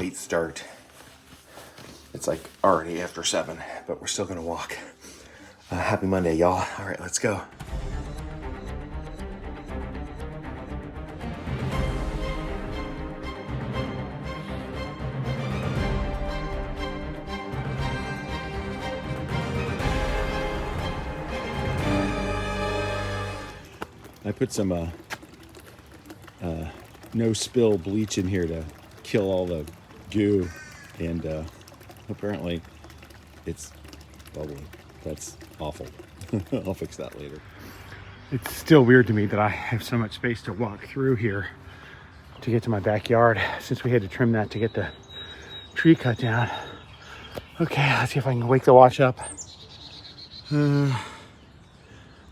late start. It's like already after 7, but we're still gonna walk. Happy Monday, y'all. All right, let's go. I put some no spill bleach in here to kill all the goo, and apparently it's bubbling. That's awful. I'll fix that later. It's still weird to me that I have so much space to walk through here to get to my backyard, since we had to trim that to get the tree cut down. Okay, let's see if I can wake the watch up.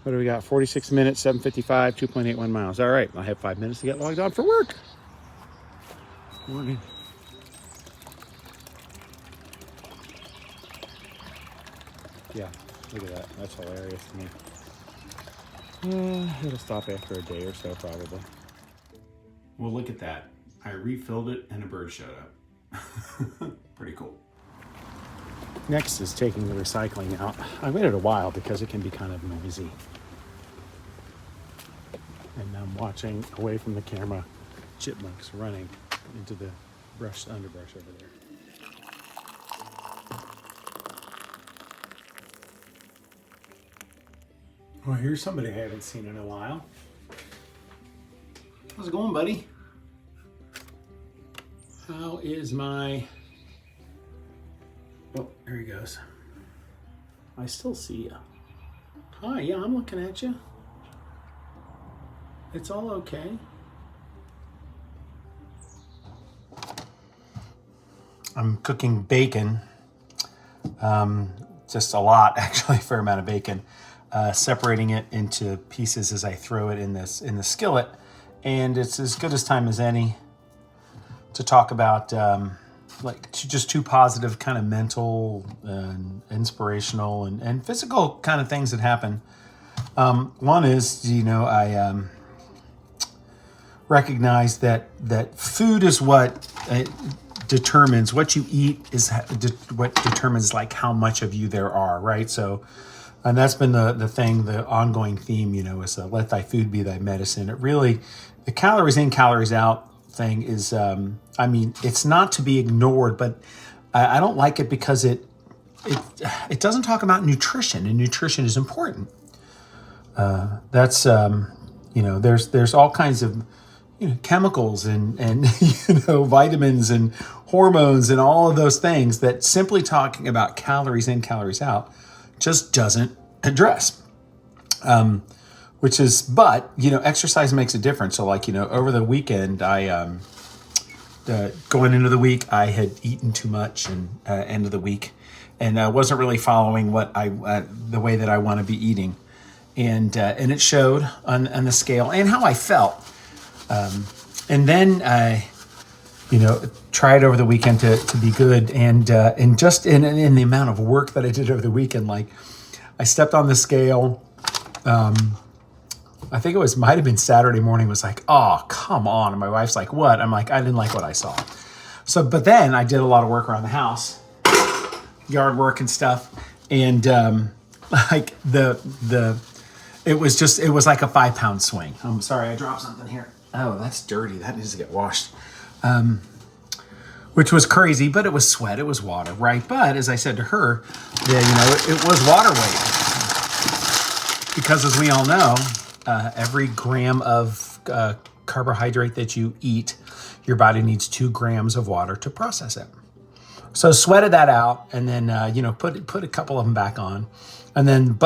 What do we got? 46 minutes, 7:55, 2.81 miles. All right, I have 5 minutes to get logged on for work. Morning. Yeah, look at that. That's hilarious to me. It'll stop after a day or so, probably. Well, look at that. I refilled it and a bird showed up. Pretty cool. Next is taking the recycling out. I waited a while because it can be kind of noisy. And I'm watching away from the camera chipmunks running into the underbrush over there. Well, here's somebody I haven't seen in a while. How's it going, buddy? How is my... Oh, there he goes. I still see you. Hi, yeah, I'm looking at you. It's all okay. I'm cooking bacon. Just a lot, actually, a fair amount of bacon. Separating it into pieces as I throw it in the skillet. And it's as good as time as any to talk about just two positive kind of mental and inspirational and physical kind of things that happen. One is, I recognize that food is what determines what you eat, is what determines like how much of you there are, right? So, and that's been the ongoing theme, is let thy food be thy medicine. It really, the calories in, calories out thing is, it's not to be ignored, but I don't like it because it doesn't talk about nutrition, and nutrition is important. There's all kinds of chemicals and vitamins and hormones and all of those things that simply talking about calories in, calories out just doesn't address. But exercise makes a difference. So over the weekend, going into the week, I had eaten too much, and end of the week, and I wasn't really following what the way that I want to be eating, and it showed on the scale and how I felt. And then I, tried over the weekend to be good, and just in the amount of work that I did over the weekend, like I stepped on the scale. I think might have been Saturday morning, was like, oh, come on. And my wife's like, what? I'm like, I didn't like what I saw. So, but then I did a lot of work around the house, yard work and stuff. And it was like a 5-pound swing. I'm sorry, I dropped something here. Oh, that's dirty. That needs to get washed. Which was crazy, but it was sweat. It was water, right? But as I said to her, it was water weight. Because as we all know, every gram of carbohydrate that you eat, your body needs 2 grams of water to process it. So sweated that out, and then put a couple of them back on, and then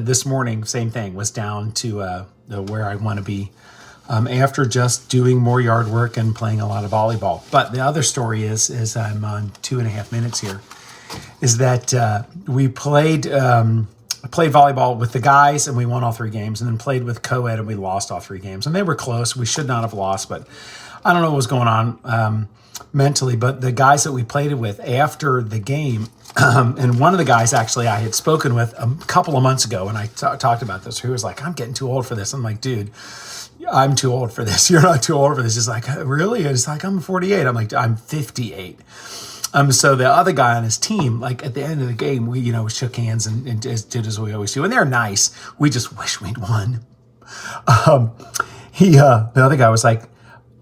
this morning, same thing, was down to where I want to be after just doing more yard work and playing a lot of volleyball. But the other story is I'm on 2.5 minutes here, is that we played. I played volleyball with the guys and we won all 3 games, and then played with co-ed and we lost all 3 games. And they were close. We should not have lost, but I don't know what was going on mentally. But the guys that we played with after the game, and one of the guys actually I had spoken with a couple of months ago, and I talked about this. He was like, I'm getting too old for this. I'm like, dude, I'm too old for this. You're not too old for this. He's like, really? And it's like, I'm 48. I'm like, I'm 58. So the other guy on his team, like at the end of the game, we, shook hands and just did as we always do. And they're nice. We just wish we'd won. The other guy was like,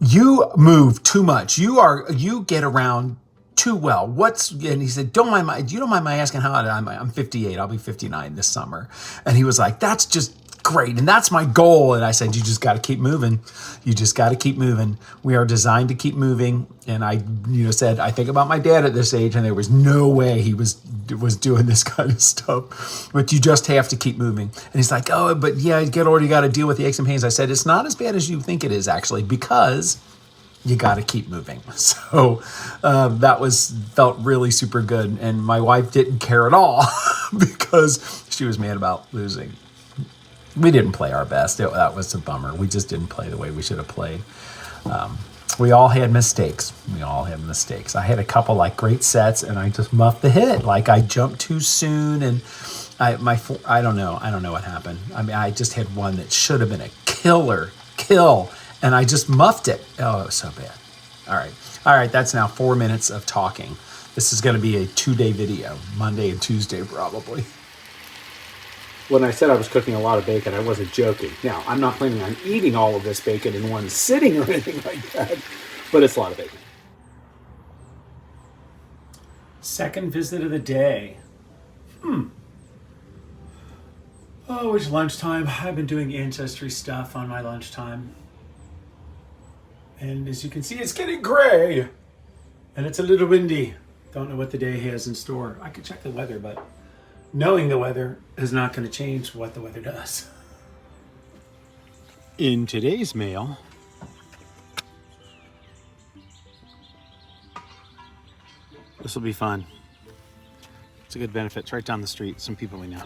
you move too much. You get around too well. And he said, you don't mind my asking how old I'm 58. I'll be 59 this summer. And he was like, that's just great. And that's my goal. And I said, you just got to keep moving. You just got to keep moving. We are designed to keep moving. And I, said, I think about my dad at this age, and there was no way he was doing this kind of stuff, but you just have to keep moving. And he's like, oh, but yeah, you get older, you got to deal with the aches and pains. I said, it's not as bad as you think it is, actually, because you got to keep moving. So that felt really super good. And my wife didn't care at all because she was mad about losing. We didn't play our best. That was a bummer. We just didn't play the way we should have played. We all had mistakes. I had a couple like great sets, and I just muffed the hit. Like I jumped too soon, and I don't know. I don't know what happened. I mean, I just had one that should have been a kill, and I just muffed it. Oh, it was so bad. All right. That's now 4 minutes of talking. This is going to be a 2-day video, Monday and Tuesday probably. When I said I was cooking a lot of bacon, I wasn't joking. Now, I'm not planning on eating all of this bacon in one sitting or anything like that, but it's a lot of bacon. Second visit of the day. Oh, it's lunchtime. I've been doing ancestry stuff on my lunchtime. And as you can see, it's getting gray. And it's a little windy. Don't know what the day has in store. I could check the weather, but knowing the weather is not going to change what the weather does. In today's mail, this will be fun. It's a good benefit. It's right down the street. Some people we know.